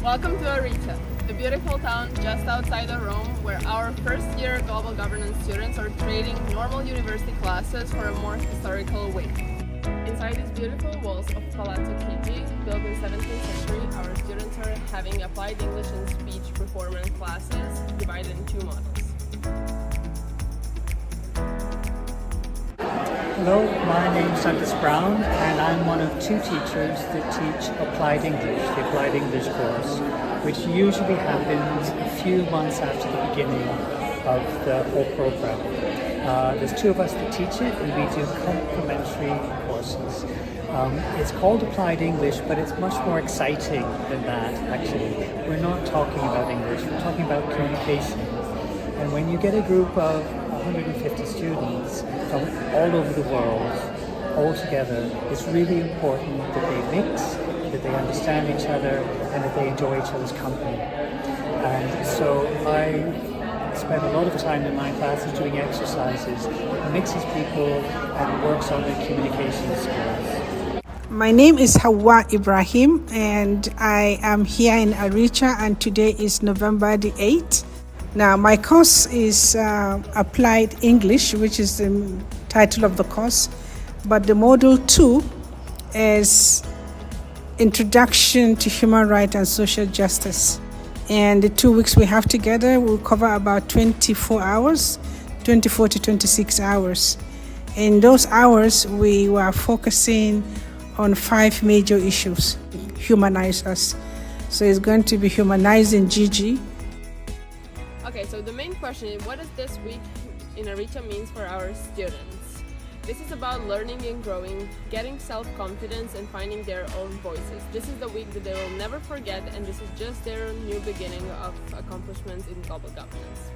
Welcome to Ariccia, a beautiful town just outside of Rome where our first-year global governance students are trading normal university classes for a more historical way. Inside these beautiful walls of Palazzo Chigi, built in 17th century, our students are having applied English and speech performance classes divided in two models. Hello, my name is Douglas Brown and I'm one of two teachers that teach Applied English, the Applied English course, which usually happens a few months after the beginning of the whole program. There's two of us that teach it and we do complementary courses. It's called Applied English, but it's much more exciting than that actually. We're not talking about English, we're talking about communication. And when you get a group of 150 students from all over the world, all together, it's really important that they mix, that they understand each other, and that they enjoy each other's company. And so I spend a lot of time in my classes doing exercises, mixes people, and works on their communication skills. My name is Hawa Ibrahim, and I am here in Ariccia, and today is November the 8th. Now, my course is Applied English, which is the title of the course, but the Module 2 is Introduction to Human Rights and Social Justice. And the 2 weeks we have together will cover about 24 hours, 24 to 26 hours. In those hours, we were focusing on 5 major issues, humanize us. So it's going to be humanizing GG. Okay, so the main question is, what does this week in Ariccia means for our students? This is about learning and growing, getting self-confidence and finding their own voices. This is the week that they will never forget, and this is just their new beginning of accomplishments in global governance.